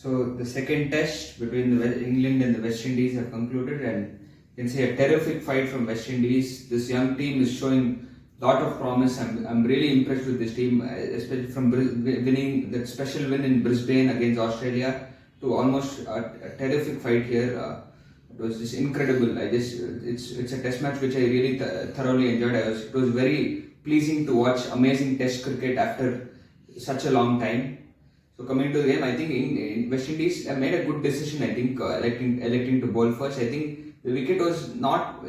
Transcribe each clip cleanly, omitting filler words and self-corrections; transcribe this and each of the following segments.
So the second test between England and the West Indies have concluded, and you can say a terrific fight from West Indies. This young team is showing a lot of promise. I'm really impressed with this team, especially from winning that special win in Brisbane against Australia to almost a terrific fight here. It was just incredible. It's a test match which I really thoroughly enjoyed. It was very pleasing to watch amazing test cricket after such a long time. So coming to the game, I think in West Indies made a good decision. I think electing to bowl first. I think the wicket was not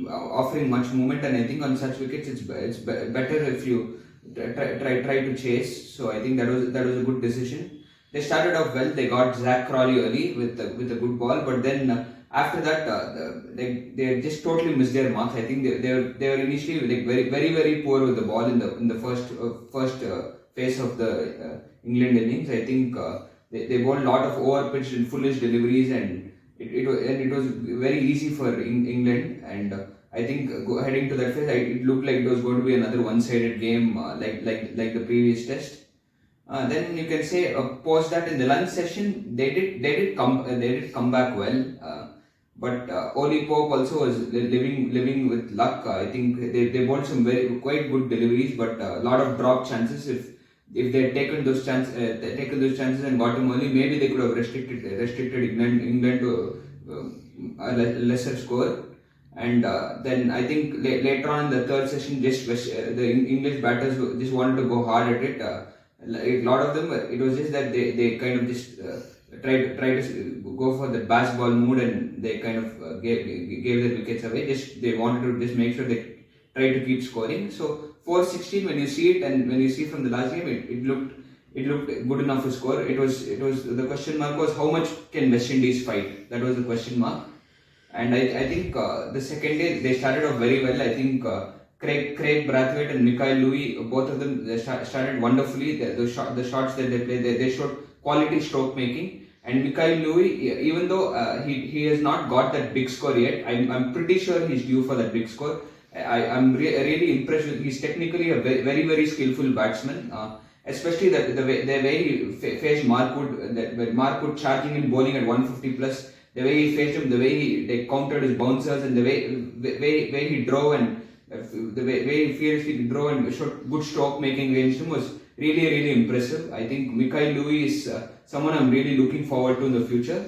offering much movement, and I think on such wickets it's better if you try to chase. So I think that was a good decision. They started off well. They got Zach Crawley early with a good ball, but then after that they just totally missed their marks. I think they were initially like very poor with the ball in the first phase of the England innings. I think they bowled a lot of over-pitched and foolish deliveries, and it was very easy for England. And I think heading to that phase, it looked like it was going to be another one-sided game, like the previous test. Then you can say post that in the lunch session, they did come back well. But Oli Pope also was living with luck. I think they bowled some quite good deliveries, but a lot of drop chances. If they had taken those chances and got him early, maybe they could have restricted England to a lesser score. And then I think later on in the third session, the English batters just wanted to go hard at it. A lot of them, it was just that they kind of just tried to go for the basketball mood, and they kind of gave their wickets away. They wanted to just make sure they try to keep scoring. So 416, when you see it, and when you see from the last game, it looked good enough to score. It was the question mark was how much can West Indies fight? That was the question mark. And I think the second day they started off very well. I think Craig Brathwaite and Mikael Louis, both of them, they started wonderfully. The shots that they played, they showed quality stroke making. And Mikael Louis, even though he has not got that big score yet, I'm pretty sure he's due for that big score. I'm really impressed with. He's technically a very skillful batsman. Especially the way he faced Mark Wood charging and bowling at 150 plus. The way he faced him, the way they countered his bouncers, and the way he drove, and the way he fiercely drove and showed good stroke making against him was really impressive. I think Mikael Louis is someone I'm really looking forward to in the future.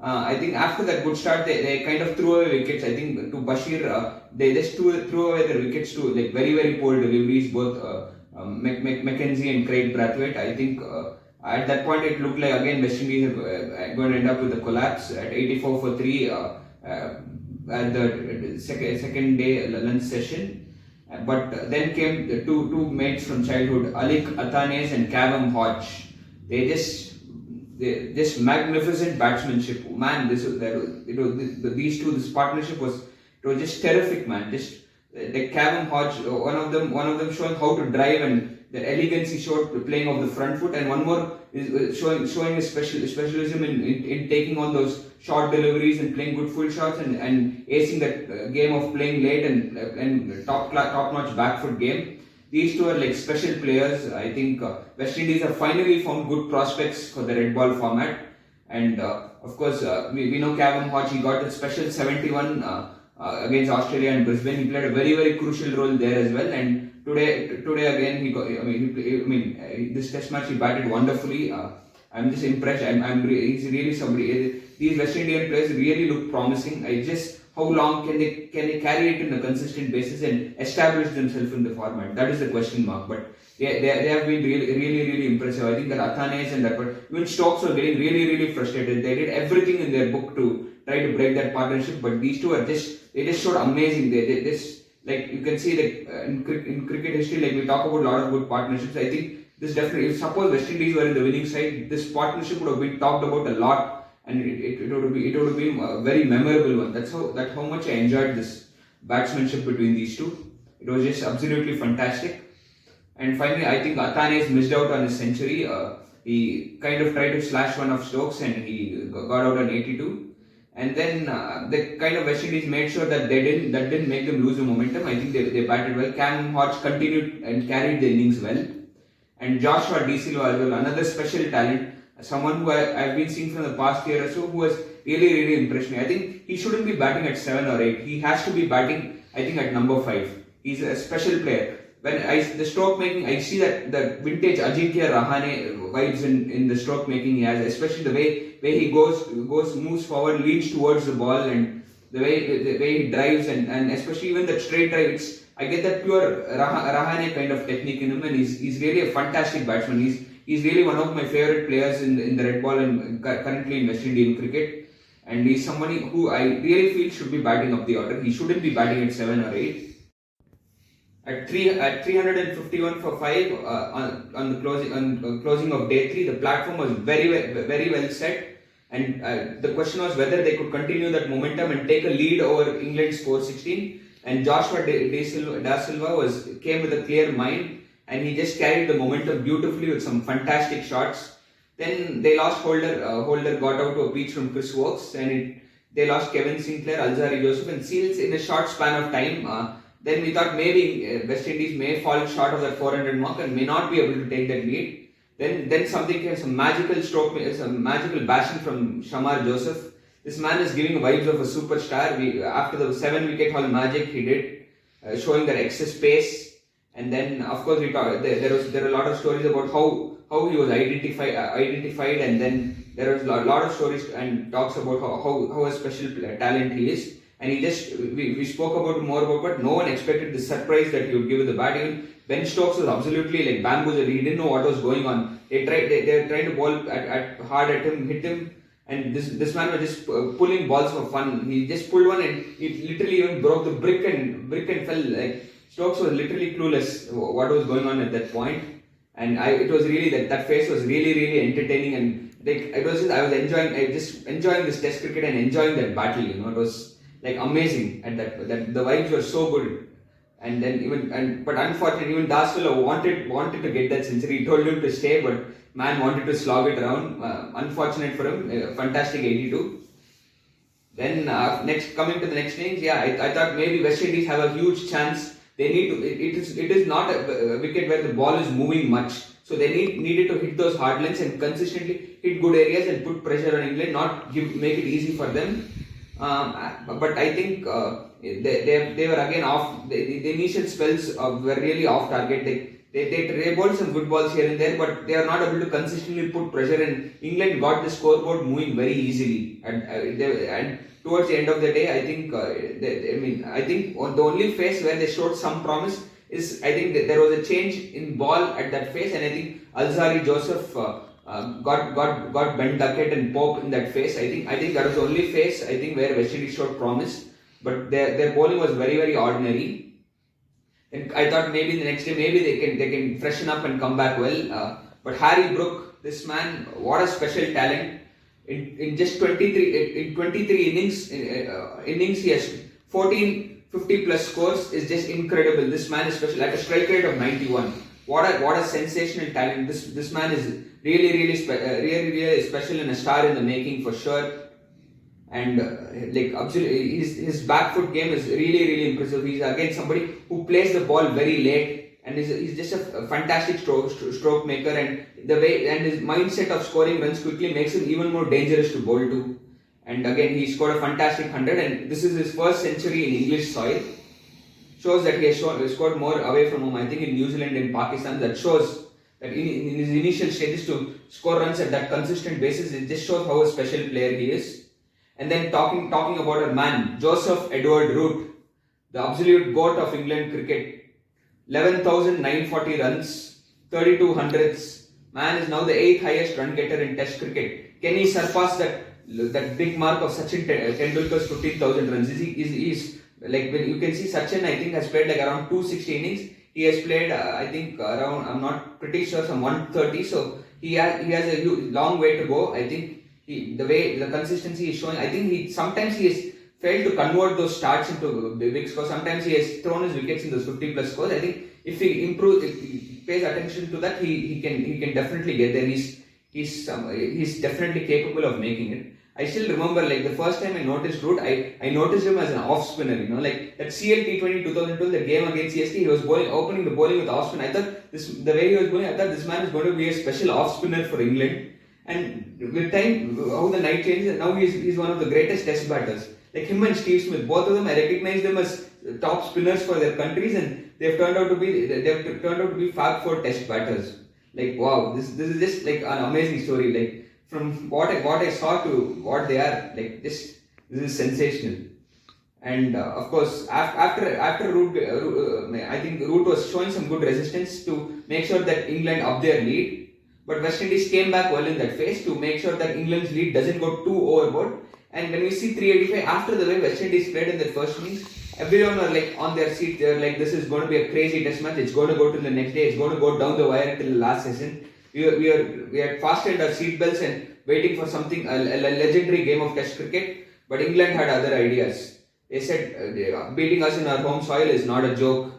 I think after that good start, they kind of threw away wickets. I think to Bashir, they just threw away their wickets to like very poor deliveries, both Mackenzie and Craig Brathwaite. I think at that point it looked like again West Indies are going to end up with a collapse at 84 for 3 at the second day lunch session. But then came the two mates from childhood, Alik Athanes and Cavum Hodge. They just magnificent batsmanship. Man, this partnership was just terrific, man. Just the Cavum Hodge, one of them showing how to drive, and the elegance he showed playing off the front foot, and one more is showing his specialism in taking on those short deliveries and playing good full shots, and acing that game of playing late and top notch back foot game. These two are like special players. I think West Indies have finally found good prospects for the red ball format. And of course, we know Cavum Hodge, he got a special 71 against Australia and Brisbane. He played a very crucial role there as well. And today again, this test match he batted wonderfully. I'm just impressed. He's really somebody. These West Indian players really look promising. How long can they carry it in a consistent basis and establish themselves in the format? That is the question mark. But they have been really impressive. I think that Athanes and that, but even Stokes were getting really frustrated. They did everything in their book to try to break that partnership, but these two they just showed amazing. They just, like you can see that in cricket history, like we talk about a lot of good partnerships. I think this definitely, if suppose West Indies were in the winning side, this partnership would have been talked about a lot. And it would have been a very memorable one. That's how much I enjoyed this batsmanship between these two. It was just absolutely fantastic. And finally, I think Athanes missed out on his century. He kind of tried to slash one of Stokes, and he got out on 82. And then the kind of West Indies made sure that didn't make them lose the momentum. I think they batted well. Cam Hodge continued and carried the innings well. And Joshua De Silva as well, another special talent. someone who I've been seeing from the past year or so, who has really impressed me. I think he shouldn't be batting at 7 or 8. He has to be batting, I think, at number 5. He's a special player. When the stroke making, I see that the vintage Ajinkya Rahane vibes in the stroke making he has, especially the way he moves forward, leans towards the ball, and the way he drives, and especially even that straight drive. I get that pure Rahane kind of technique in him, and he's really a fantastic batsman. He's really one of my favorite players in the red ball and currently in West Indian cricket. And he's somebody who I really feel should be batting up the order. He shouldn't be batting at 7 or 8. At 351 for 5 on the closing of day 3, the platform was very well set, and the question was whether they could continue that momentum and take a lead over England's 416. And Joshua Da Silva came with a clear mind, and he just carried the momentum beautifully with some fantastic shots. Then they lost Holder. Holder got out to a pitch from Chris Wokes, and they lost Kevin Sinclair, Alzari Joseph, and Seals in a short span of time. Then we thought maybe West Indies may fall short of that 400 mark and may not be able to take that lead. Then something came, some magical bashing from Shamar Joseph. This man is giving vibes of a superstar. After the 7-wicket haul magic he did, showing that excess pace. And then of course there are a lot of stories about how he was identified, and then there was a lot of stories and talks about how a special talent he is. And we spoke about more about, but no one expected the surprise that he would give with the bat. Even Ben Stokes was absolutely like bamboozled. He didn't know what was going on. They were trying to ball hard at him, hit him, and this man was just pulling balls for fun. He just pulled one and it literally even broke the brick and fell. Like Stokes was literally clueless what was going on at that point. And it was really that phase was really entertaining, and like I was enjoying this Test cricket and enjoying that battle. It was like amazing, and that the vibes were so good. And then but unfortunately, even Da Silva wanted to get that century. He told him to stay, but man wanted to slog it around. Unfortunate for him. Fantastic 82. Then coming to the next innings, I thought maybe West Indies have a huge chance. They need to. It is not a wicket where the ball is moving much, so they needed to hit those hard lines and consistently hit good areas and put pressure on England, make it easy for them. But I think they were again off. The initial spells were really off target. They bowled some good balls here and there, but they are not able to consistently put pressure. And England got the scoreboard moving very easily. And towards the end of the day, I think I think the only phase where they showed some promise is, I think that there was a change in ball at that phase, and I think Alzari Joseph got Ben Duckett and Pope in that phase. I think that was the only phase I think where West Indies showed promise, but their bowling was very ordinary. And I thought maybe the next day maybe they can freshen up and come back well. But Harry Brook, this man, what a special talent! In just 23 innings he has 14 50 plus scores is just incredible. This man is special, like a strike rate of 91. What a sensational talent! This man is really special and a star in the making for sure. And like absolutely, his back foot game is really impressive. He's again somebody who plays the ball very late, and he's just a fantastic stroke maker. And his mindset of scoring runs quickly makes him even more dangerous to bowl to. And again, he scored a fantastic 100, and this is his first century in English soil. Shows that he has scored more away from home. I think in New Zealand and Pakistan. That shows that in his initial stages to score runs at that consistent basis, it just shows how a special player he is. And then talking about a man, Joseph Edward Root, the absolute GOAT of England cricket. 11,940 runs, 32 hundreds. Man is now the 8th highest run getter in Test cricket. Can he surpass that big mark of Sachin Tendulkar's 15,000 runs? He's like, when you can see Sachin, I think, has played like around 260 innings. He has played, I think, around, I'm not pretty sure, some 130. So he has a long way to go. I think the consistency he is showing, I think sometimes he has failed to convert those starts into big scores. Sometimes he has thrown his wickets in those 50 plus scores. I think if he pays attention to that, he can definitely get there. He's definitely capable of making it. I still remember, like, the first time I noticed Root, I noticed him as an off spinner, like that CLT20 2012, the game against CSK, he was opening the bowling with off spin. I thought the way he was going, I thought this man is going to be a special off spinner for England. And with time, how the night changes, now he's one of the greatest test batters. Like him and Steve Smith, both of them, I recognize them as top spinners for their countries, and they've turned out to be fab for test batters. Like wow, this is just like an amazing story. Like from what I saw to what they are, like this is sensational. And of course, after Root, I think Root was showing some good resistance to make sure that England up their lead. But West Indies came back well in that phase to make sure that England's lead doesn't go too overboard. And when we see 385, after the way West Indies played in their first innings, everyone were like on their seat. They were like, this is going to be a crazy test match. It's going to go to the next day. It's going to go down the wire till the last session. We had fastened our seatbelts and waiting for something, a legendary game of test cricket. But England had other ideas. They said beating us in our home soil is not a joke.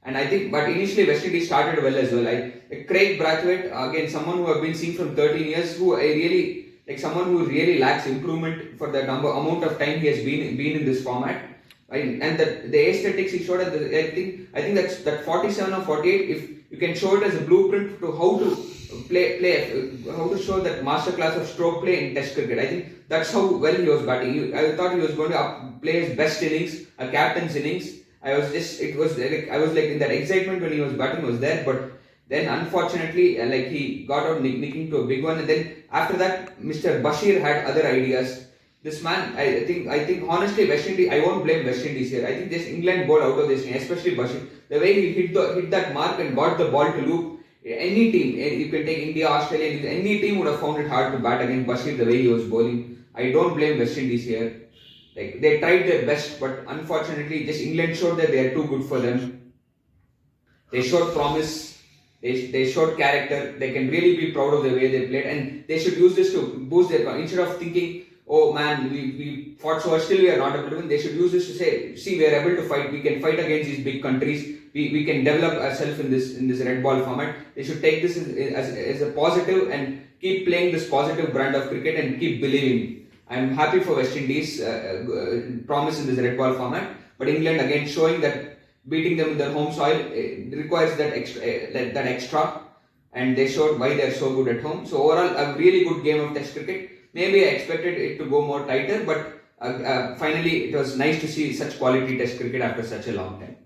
And I think, but initially West Indies started well as well. Craig Brathwaite, again, someone who I've been seeing from 13 years, who I really, like someone who really lacks improvement for the amount of time he has been in this format. And the aesthetics he showed, I think that's that 47 or 48, if you can show it as a blueprint to how to how to show that masterclass of stroke play in test cricket. I think that's how well he was batting. I thought he was going to play his best innings, a captain's innings. I was like in that excitement when he was batting was there, but then unfortunately, like he got out nicking to a big one, and then after that, Mr. Bashir had other ideas. This man, I think honestly, West Indies, I won't blame West Indies here. I think this England bowled out of this game, especially Bashir. The way he hit that mark and got the ball to loop, any team, you can take India, Australia, any team would have found it hard to bat against Bashir the way he was bowling. I don't blame West Indies here. Like they tried their best, but unfortunately, just England showed that they are too good for them. They showed promise. They showed character. They can really be proud of the way they played, and they should use this to boost their confidence. Instead of thinking, oh man, we fought so hard, still we are not able to win. They should use this to say, see, we are able to fight. We can fight against these big countries. We can develop ourselves in this red ball format. They should take this as a positive and keep playing this positive brand of cricket and keep believing. I'm happy for West Indies promise in this red ball format, but England again showing that beating them in their home soil requires that extra, and they showed why they are so good at home. So overall, a really good game of Test cricket. Maybe I expected it to go more tighter, but finally it was nice to see such quality Test cricket after such a long time.